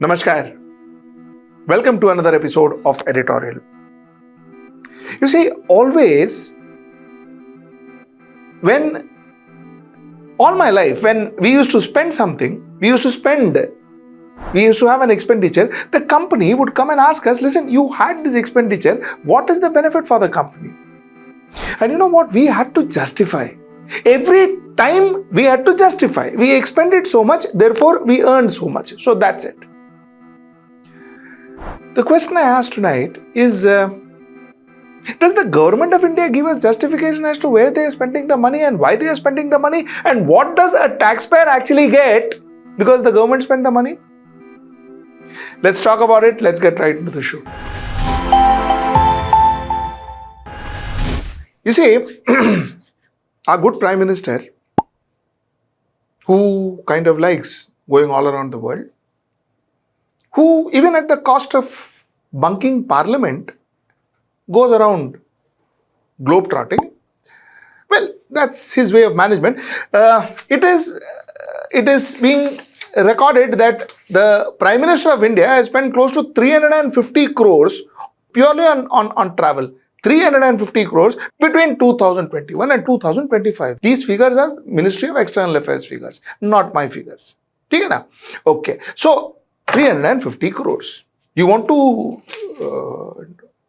Namaskar. Welcome to another episode of Editorial. You see, always, all my life, when we used to spend something, we used to have an expenditure, the company would come and ask us, listen, you had this expenditure, what is the benefit for the company? And you know what? We had to justify. Every time we had to justify. We expended so much, therefore we earned so much. So that's it. The question I asked tonight is, does the government of India give us justification as to where they are spending the money and why they are spending the money, and what does a taxpayer actually get because the government spent the money? Let's talk about it. Let's get right into the show. You see, our good Prime Minister, who kind of likes going all around the world, who even at the cost of bunking Parliament goes around globe-trotting. Well, that's his way of management. It is being recorded that the Prime Minister of India has spent close to 350 crores purely on travel. 350 crores between 2021 and 2025. These figures are Ministry of External Affairs figures, not my figures. Okay. So, 350 crores. You want to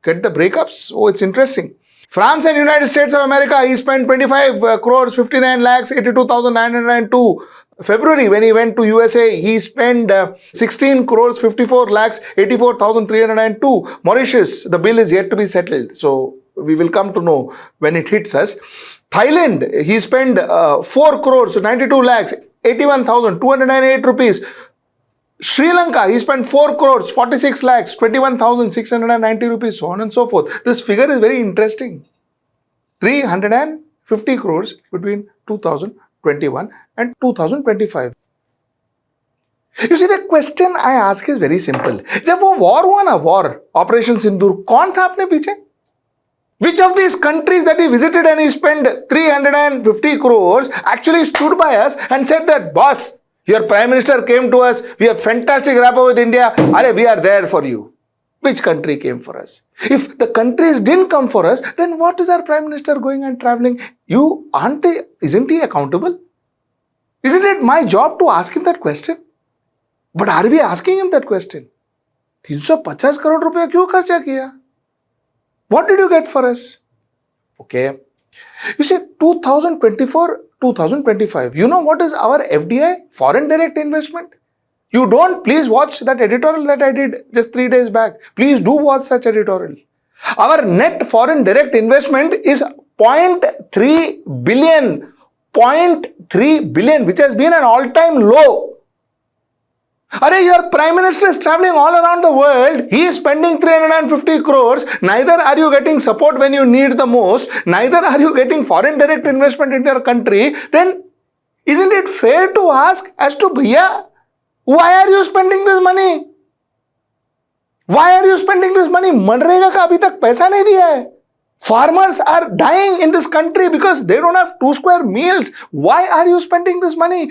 get the breakups? Oh, it's interesting. France and United States of America, he spent 25 crores, 59 lakhs, 82,902. February, when he went to USA, he spent 16 crores, 54 lakhs, 84,302. Mauritius, the bill is yet to be settled. So, we will come to know when it hits us. Thailand, he spent 4 crores, 92 lakhs, 81,208 rupees. Sri Lanka, he spent 4 crores, 46 lakhs, 21,690 rupees, so on and so forth. This figure is very interesting. 350 crores between 2021 and 2025. You see, the question I ask is very simple. जब वो war हुआ ना, war, Operation Sindoor, कौन था अपने पीछे? Which of these countries that he visited and he spent 350 crores actually stood by us and said that, boss, your Prime Minister came to us, we have fantastic rapport with India, we are there for you. Which country came for us? If the countries didn't come for us, then what is our Prime Minister going and traveling? Isn't he accountable? Isn't it my job to ask him that question? But are we asking him that question? 350 crore रुपया क्यों खर्चा किया? What did you get for us? Okay. You see, 2024-2025, you know what is our FDI, foreign direct investment? You don't, please watch that editorial that I did just 3 days back. Please do watch such editorial. Our net foreign direct investment is 0.3 billion. 0.3 billion, which has been an all-time low. Your Prime Minister is traveling all around the world. He is spending 350 crores. Neither are you getting support when you need the most. Neither are you getting foreign direct investment in your country. Then, isn't it fair to ask as to, Bhaiya, why are you spending this money? Why are you spending this money? MNREGA का अभी तक पैसा नहीं दिया है. Farmers are dying in this country because they don't have 2 square meals. Why are you spending this money?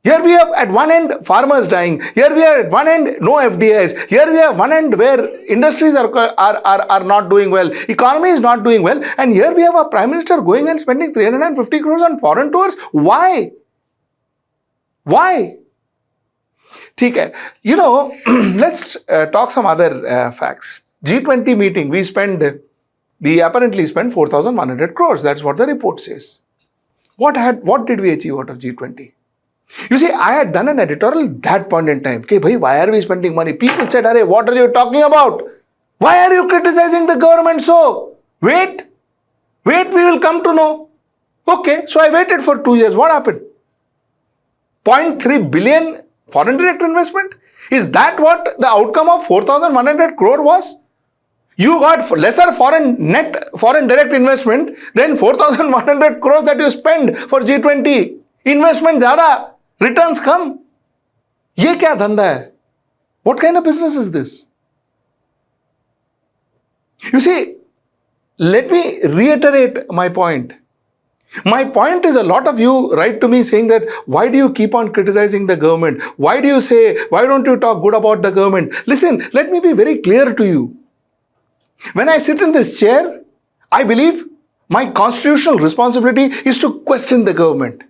Here we have at one end farmers dying. Here we are at one end no FDIs. Here we have one end where industries are not doing well. Economy is not doing well. And here we have a Prime Minister going and spending 350 crores on foreign tours. Why? Why? Okay. You know, let's talk some other facts. G20 meeting, we apparently spent 4,100 crores. That's what the report says. What did we achieve out of G20? You see, I had done an editorial that point in time. Okay, bhai, why are we spending money? People said, what are you talking about? Why are you criticizing the government so? Wait, we will come to know. Okay, so I waited for 2 years. What happened? 0.3 billion foreign direct investment? Is that what the outcome of 4,100 crore was? You got lesser net foreign direct investment than 4,100 crores that you spend for G20. Investment ज़्यादा, returns come. ये क्या धंधा है? What kind of business is this? You see, let me reiterate my point. My point is, a lot of you write to me saying that, why do you keep on criticizing the government? Why do you say, why don't you talk good about the government? Listen, let me be very clear to you. When I sit in this chair, I believe my constitutional responsibility is to question the government,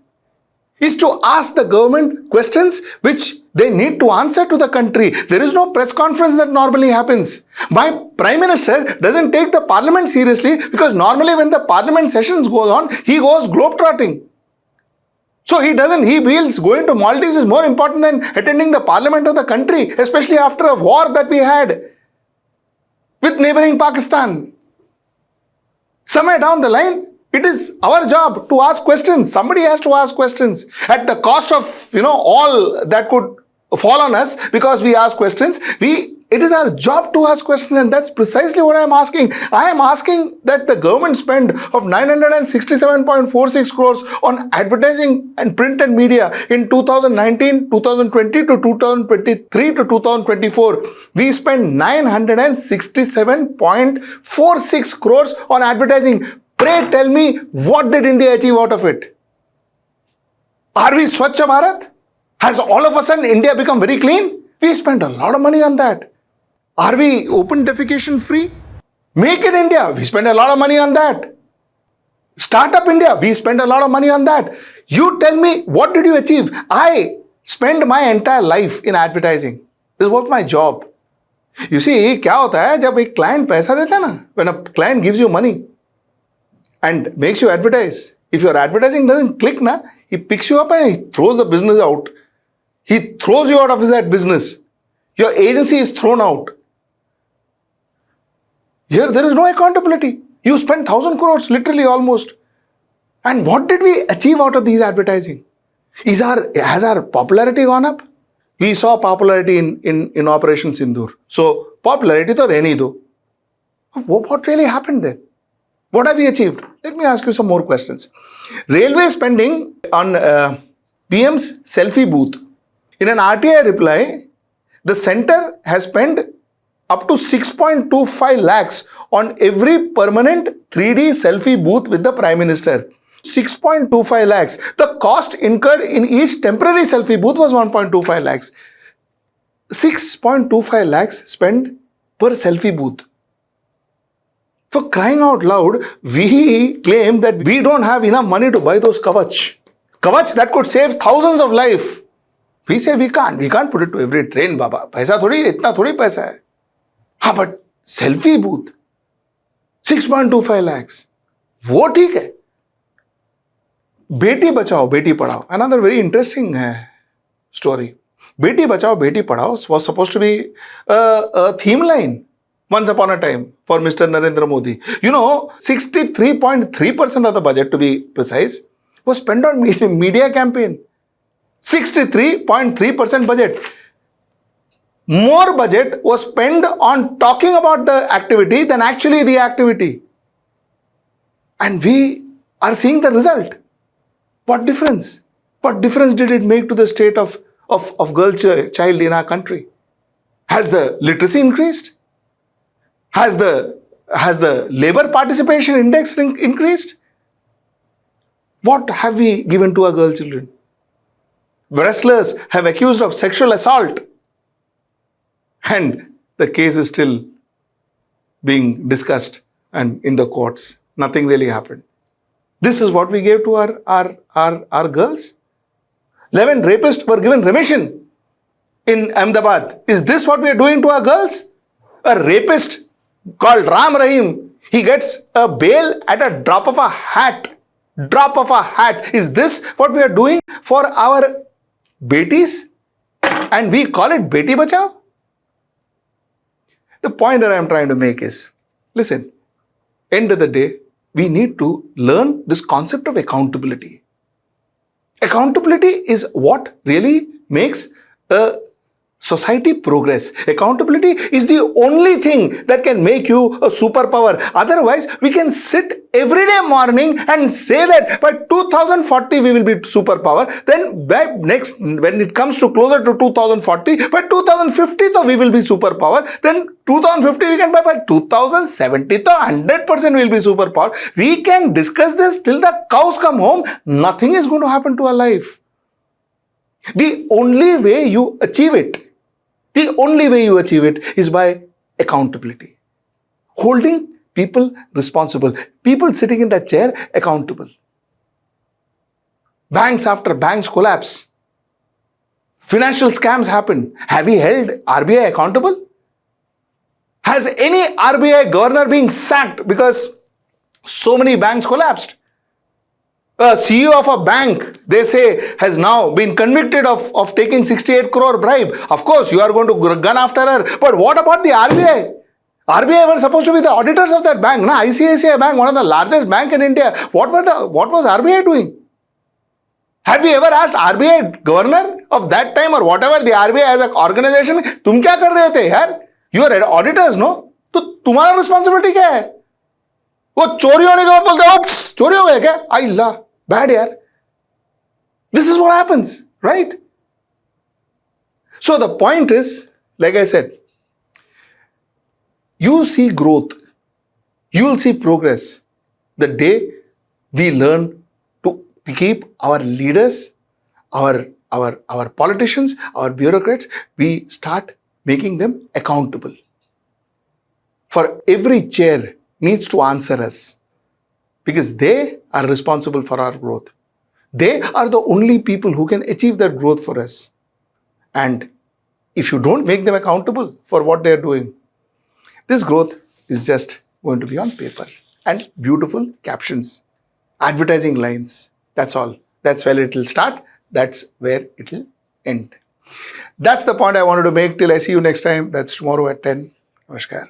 is to ask the government questions which they need to answer to the country. There is no press conference that normally happens. My Prime Minister doesn't take the parliament seriously because normally when the parliament sessions goes on, he goes globetrotting. So he feels going to Maldives is more important than attending the parliament of the country, especially after a war that we had with neighboring Pakistan. Somewhere down the line, it is our job to ask questions. Somebody has to ask questions at the cost of, all that could fall on us because we ask questions. It is our job to ask questions, and that's precisely what I am asking. I am asking that the government spend of 967.46 crores on advertising and print and media in 2019, 2020 to 2023 to 2024. We spend 967.46 crores on advertising. Pray tell me, what did India achieve out of it? Are we Swachh Bharat? Has all of a sudden India become very clean? We spent a lot of money on that. Are we open defecation free? Make in India, we spend a lot of money on that. Startup India, we spend a lot of money on that. You tell me, what did you achieve? I spend my entire life in advertising. This was my job. You see, क्या होता है जब एक client पैसा देता है ना, when a client gives you money and makes you advertise, if your advertising doesn't click na, he picks you up and he throws the business out. He throws you out of that business. Your agency is thrown out. Here, there is no accountability. You spent 1,000 crores, literally almost. And what did we achieve out of these advertising? Has our popularity gone up? We saw popularity in Operation Sindoor. So, popularity to rehni do. What really happened then? What have we achieved? Let me ask you some more questions. Railway spending on PM's selfie booth. In an RTI reply, the centre has spent up to 6.25 lakhs on every permanent 3D selfie booth with the Prime Minister. 6.25 lakhs. The cost incurred in each temporary selfie booth was 1.25 lakhs. 6.25 lakhs spent per selfie booth. For crying out loud, we claim that we don't have enough money to buy those kavach. Kavach that could save thousands of lives. We say we can't put it to every train, Baba. Paisa thodi, itna thodi paisa hai. But selfie booth, 6.25 lakhs. वो ठीक है. Beti Bachao, Beti Padhao. Another very interesting story. Beti Bachao, Beti Padhao was supposed to be a theme line once upon a time for Mr. Narendra Modi. 63.3% of the budget, to be precise, was spent on media campaign. 63.3% budget. More budget was spent on talking about the activity than actually the activity. And we are seeing the result. What difference? What difference did it make to the state of girl child in our country? Has the literacy increased? Has the labor participation index increased? What have we given to our girl children? Wrestlers have accused of sexual assault. And the case is still being discussed and in the courts. Nothing really happened. This is what we gave to our girls. 11 rapists were given remission in Ahmedabad. Is this what we are doing to our girls? A rapist called Ram Rahim, he gets a bail at a drop of a hat. Drop of a hat. Is this what we are doing for our betis? And we call it Beti Bachao? The point that I am trying to make is, listen, end of the day, we need to learn this concept of accountability. Accountability is what really makes a society progress. Accountability is the only thing that can make you a superpower. Otherwise, we can sit every day morning and say that by 2040 we will be superpower. Then by next, when it comes to closer to 2040, by 2050 though we will be superpower. Then 2050 we can by 2070 though 100% we will be superpower. We can discuss this till the cows come home. Nothing is going to happen to our life. The only way you achieve it is by accountability. Holding people responsible. People sitting in that chair accountable. Banks after banks collapse. Financial scams happen. Have we held RBI accountable? Has any RBI governor being sacked because so many banks collapsed? A CEO of a bank, they say, has now been convicted of taking 68 crore bribe. Of course, you are going to gun after her. But what about the RBI? RBI were supposed to be the auditors of that bank. Now, ICICI Bank, one of the largest bank in India. What was RBI doing? Have we ever asked RBI governor of that time or whatever, the RBI as an organization, तुम क्या कर रहे थे यार? You are auditors, no? तो तुम्हारा responsibility क्या है? वो चोरी होने के बाद बोलते हैं, ओप्स, चोरी हो गया क्या? अल्लाह, bad यार. This is what happens, right? So the point is, like I said, you see growth, you will see progress the day we learn to keep our leaders, our politicians, our bureaucrats, we start making them accountable. For every chair needs to answer us because they are responsible for our growth. They are the only people who can achieve that growth for us. And if you don't make them accountable for what they are doing, this growth is just going to be on paper and beautiful captions, advertising lines. That's all. That's where it will start. That's where it will end. That's the point I wanted to make. Till I see you next time. That's tomorrow at 10. Namaskar.